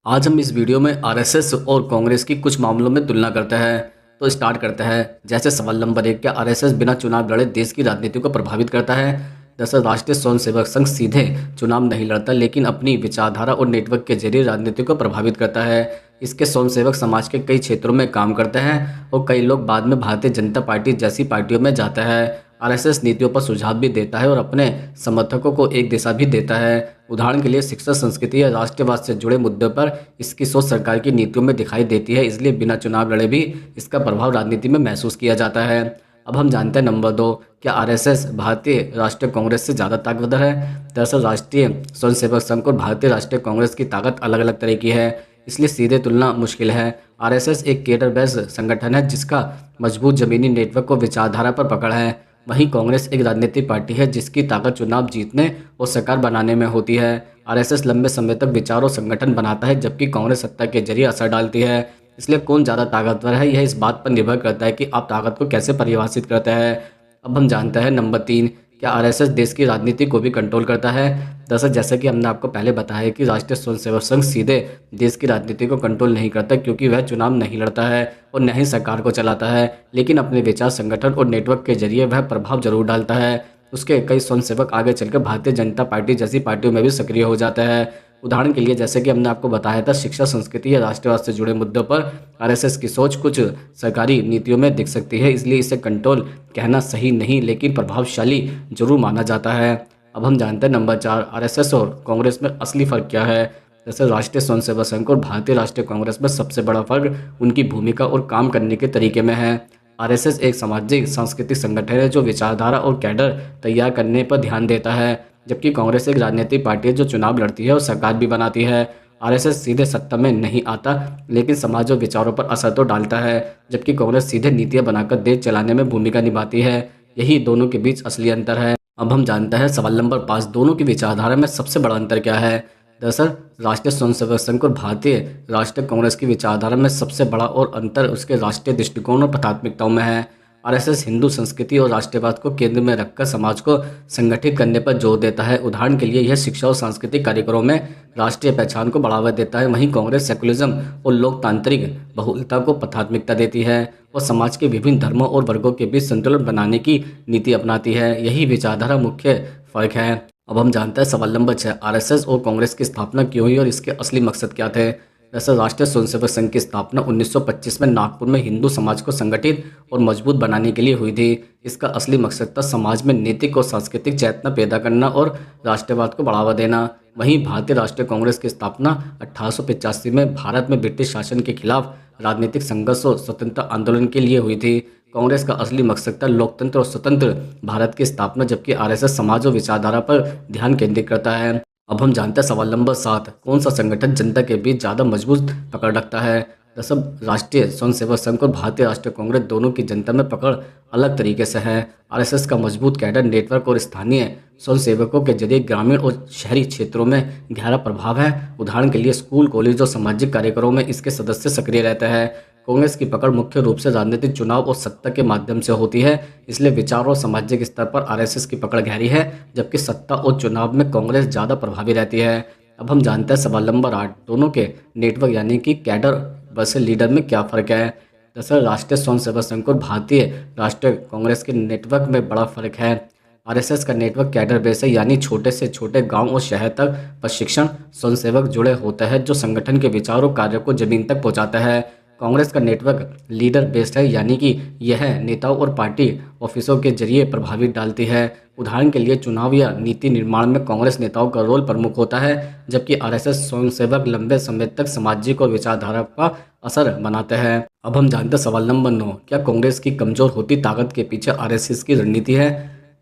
आज हम इस वीडियो में आरएसएस और कांग्रेस की कुछ मामलों में तुलना करते हैं। तो स्टार्ट करते हैं। जैसे सवाल नंबर 1, क्या आरएसएस बिना चुनाव लड़े देश की राजनीति को प्रभावित करता है? दरअसल राष्ट्रीय स्वयंसेवक संघ सीधे चुनाव नहीं लड़ता, लेकिन अपनी विचारधारा और नेटवर्क के जरिए राजनीति को प्रभावित करता है। इसके स्वयंसेवक समाज के कई क्षेत्रों में काम करते हैं और कई लोग बाद में भारतीय जनता पार्टी जैसी पार्टियों में जाते हैं। आरएसएस नीतियों पर सुझाव भी देता है और अपने समर्थकों को एक दिशा भी देता है। उदाहरण के लिए शिक्षा, संस्कृति या राष्ट्रवाद से जुड़े मुद्दों पर इसकी सोच सरकार की नीतियों में दिखाई देती है, इसलिए बिना चुनाव लड़े भी इसका प्रभाव राजनीति में महसूस किया जाता है। अब हम जानते हैं नंबर 2, क्या आरएसएस भारतीय राष्ट्रीय कांग्रेस से ज़्यादा ताकतवर है? दरअसल राष्ट्रीय स्वयंसेवक संघ और भारतीय राष्ट्रीय कांग्रेस की ताकत अलग अलग तरह की है, इसलिए सीधे तुलना मुश्किल है। आरएसएस एक केडर बेस्ड संगठन है जिसका मजबूत जमीनी नेटवर्क और विचारधारा पर पकड़ है। वहीं कांग्रेस एक राजनीतिक पार्टी है जिसकी ताकत चुनाव जीतने और सरकार बनाने में होती है। आरएसएस लंबे समय तक विचार और संगठन बनाता है, जबकि कांग्रेस सत्ता के जरिए असर डालती है। इसलिए कौन ज़्यादा ताकतवर है, यह इस बात पर निर्भर करता है कि आप ताकत को कैसे परिभाषित करते हैं। अब हम जानते हैं नंबर 3, क्या आरएसएस देश की राजनीति को भी कंट्रोल करता है? दरअसल जैसा कि हमने आपको पहले बताया कि राष्ट्रीय स्वयंसेवक संघ सीधे देश की राजनीति को कंट्रोल नहीं करता, क्योंकि वह चुनाव नहीं लड़ता है और न ही सरकार को चलाता है, लेकिन अपने विचार, संगठन और नेटवर्क के जरिए वह प्रभाव जरूर डालता है। उसके कई स्वयंसेवक आगे चलकर भारतीय जनता पार्टी जैसी पार्टियों में भी सक्रिय हो जाते हैं। उदाहरण के लिए जैसे कि हमने आपको बताया था, शिक्षा, संस्कृति या राष्ट्रवाद से जुड़े मुद्दों पर आरएसएस की सोच कुछ सरकारी नीतियों में दिख सकती है, इसलिए इसे कंट्रोल कहना सही नहीं, लेकिन प्रभावशाली जरूर माना जाता है। अब हम जानते हैं नंबर 4, आरएसएस और कांग्रेस में असली फ़र्क क्या है? जैसे राष्ट्रीय स्वयंसेवक संघ और भारतीय राष्ट्रीय कांग्रेस में सबसे बड़ा फर्क उनकी भूमिका और काम करने के तरीके में है। आरएसएस एक सामाजिक सांस्कृतिक संगठन है जो विचारधारा और कैडर तैयार करने पर ध्यान देता है, जबकि कांग्रेस एक राजनीतिक पार्टी है जो चुनाव लड़ती है और सरकार भी बनाती है। आरएसएस सीधे सत्ता में नहीं आता, लेकिन समाज और विचारों पर असर तो डालता है, जबकि कांग्रेस सीधे नीतियां बनाकर देश चलाने में भूमिका निभाती है। यही दोनों के बीच असली अंतर है। अब हम जानते हैं सवाल नंबर 5, दोनों की विचारधारा में सबसे बड़ा अंतर क्या है? दरअसल राष्ट्रीय स्वयंसेवक संघ और भारतीय राष्ट्रीय कांग्रेस की विचारधारा में सबसे बड़ा और अंतर उसके राष्ट्रीय दृष्टिकोण और प्राथमिकताओं में है। आरएसएस हिंदू संस्कृति और राष्ट्रवाद को केंद्र में रखकर समाज को संगठित करने पर जोर देता है। उदाहरण के लिए यह शिक्षा और सांस्कृतिक कार्यक्रमों में राष्ट्रीय पहचान को बढ़ावा देता है। वहीं कांग्रेस सेकुलरिज्म और लोकतांत्रिक बहुलता को प्राथमिकता देती है और समाज के विभिन्न धर्मों और वर्गों के बीच संतुलन बनाने की नीति अपनाती है। यही विचारधारा मुख्य फर्क है। अब हम जानते हैं सवाल नंबर 6, आरएसएस और कांग्रेस की स्थापना क्यों हुई और इसके असली मकसद क्या थे? दरअसल राष्ट्रीय स्वयंसेवक संघ की स्थापना 1925 में नागपुर में हिंदू समाज को संगठित और मजबूत बनाने के लिए हुई थी। इसका असली मकसद था समाज में नैतिक और सांस्कृतिक चेतना पैदा करना और राष्ट्रवाद को बढ़ावा देना। वहीं भारतीय राष्ट्रीय कांग्रेस की स्थापना 1885 में भारत में ब्रिटिश शासन के खिलाफ राजनीतिक संघर्ष और स्वतंत्रता आंदोलन के लिए हुई थी। कांग्रेस का असली मकसद था लोकतंत्र और स्वतंत्र भारत की स्थापना, जबकि आरएसएस समाज और विचारधारा पर ध्यान केंद्रित करता है। अब हम जानते हैं सवाल नंबर 7, कौन सा संगठन जनता के बीच ज़्यादा मजबूत पकड़ रखता है? दरअसल राष्ट्रीय स्वयंसेवक संघ और भारतीय राष्ट्रीय कांग्रेस दोनों की जनता में पकड़ अलग तरीके से है। आरएसएस का मजबूत कैडर नेटवर्क और स्थानीय स्वयंसेवकों के जरिए ग्रामीण और शहरी क्षेत्रों में गहरा प्रभाव है। उदाहरण के लिए स्कूल, कॉलेज और सामाजिक कार्यक्रमों में इसके सदस्य सक्रिय रहते हैं। कांग्रेस की पकड़ मुख्य रूप से राजनीतिक चुनाव और सत्ता के माध्यम से होती है, इसलिए विचार और सामाजिक स्तर पर आरएसएस की पकड़ गहरी है, जबकि सत्ता और चुनाव में कांग्रेस ज़्यादा प्रभावी रहती है। अब हम जानते हैं सवाल नंबर 8, दोनों के नेटवर्क यानी कि कैडर वर्सेस लीडर में क्या फ़र्क है? दरअसल राष्ट्रीय स्वयंसेवक संघ और भारतीय राष्ट्रीय कांग्रेस के नेटवर्क में बड़ा फर्क है। आरएसएस का नेटवर्क कैडर बेस है, यानी छोटे से छोटे गांव और शहर तक प्रशिक्षण स्वयंसेवक जुड़े होते हैं जो संगठन के विचार और कार्यों को जमीन तक पहुंचाता है। कांग्रेस का नेटवर्क लीडर बेस्ड है, यानी कि यह नेताओं और पार्टी ऑफिसों के जरिए प्रभावी डालती है। उदाहरण के लिए चुनाव या नीति निर्माण में कांग्रेस नेताओं का रोल प्रमुख होता है, जबकि आरएसएस स्वयंसेवक लंबे समय तक सामाजिक और विचारधारा का असर बनाते हैं। अब हम जानते हैं सवाल नंबर 9, क्या कांग्रेस की कमजोर होती ताकत के पीछे आरएसएस की रणनीति है?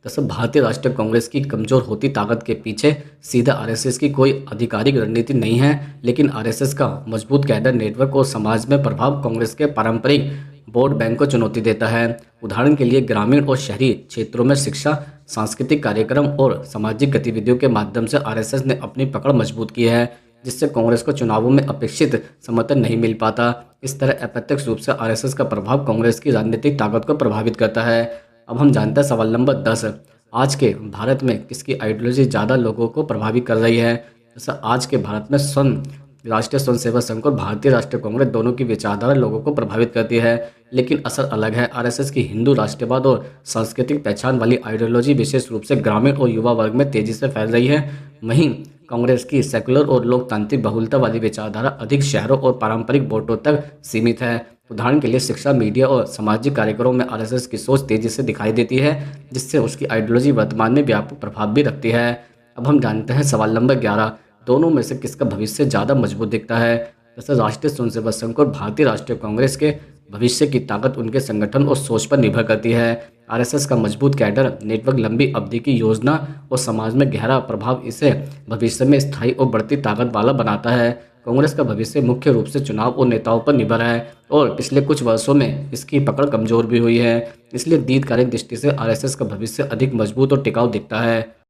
दरअसल भारतीय राष्ट्रीय कांग्रेस की कमजोर होती ताकत के पीछे सीधा आरएसएस की कोई आधिकारिक रणनीति नहीं है, लेकिन आरएसएस का मजबूत कैडर नेटवर्क और समाज में प्रभाव कांग्रेस के पारंपरिक वोट बैंक को चुनौती देता है। उदाहरण के लिए ग्रामीण और शहरी क्षेत्रों में शिक्षा, सांस्कृतिक कार्यक्रम और सामाजिक गतिविधियों के माध्यम से आरएसएस ने अपनी पकड़ मजबूत की है, जिससे कांग्रेस को चुनावों में अपेक्षित समर्थन नहीं मिल पाता। इस तरह अप्रत्यक्ष रूप से आरएसएस का प्रभाव कांग्रेस की राजनीतिक ताकत को प्रभावित करता है। अब हम जानते हैं सवाल नंबर 10, आज के भारत में किसकी आइडियोलॉजी ज़्यादा लोगों को प्रभावित कर रही है? जैसा आज के भारत में सन राष्ट्रीय स्वयंसेवक संघ और भारतीय राष्ट्रीय कांग्रेस दोनों की विचारधारा लोगों को प्रभावित करती है, लेकिन असर अलग है। आरएसएस की हिंदू राष्ट्रवाद और सांस्कृतिक पहचान वाली आइडियोलॉजी विशेष रूप से ग्रामीण और युवा वर्ग में तेजी से फैल रही है। वहीं कांग्रेस की सेकुलर और लोकतांत्रिक बहुलता वाली विचारधारा अधिक शहरों और पारंपरिक वोटों तक सीमित है। उदाहरण के लिए शिक्षा, मीडिया और सामाजिक कार्यक्रमों में आरएसएस की सोच तेजी से दिखाई देती है, जिससे उसकी आइडियोलॉजी वर्तमान में व्यापक प्रभाव भी रखती है। अब हम जानते हैं सवाल नंबर 11, दोनों में से किसका भविष्य ज़्यादा मजबूत दिखता है। जैसे राष्ट्रीय स्वयंसेवक संघ और भारतीय राष्ट्रीय कांग्रेस के भविष्य की ताकत उनके संगठन और सोच पर निर्भर करती है। आरएसएस का मजबूत कैडर, नेटवर्क, लंबी अवधि की योजना और समाज में गहरा प्रभाव इसे भविष्य में स्थायी और बढ़ती ताकत वाला बनाता है। कांग्रेस का भविष्य मुख्य रूप से चुनाव और नेताओं पर निर्भर है और पिछले कुछ वर्षों में इसकी पकड़ कमजोर भी हुई है। इसलिए दीर्घकालीन दृष्टि से आरएसएस का भविष्य अधिक मजबूत और टिकाऊ दिखता है।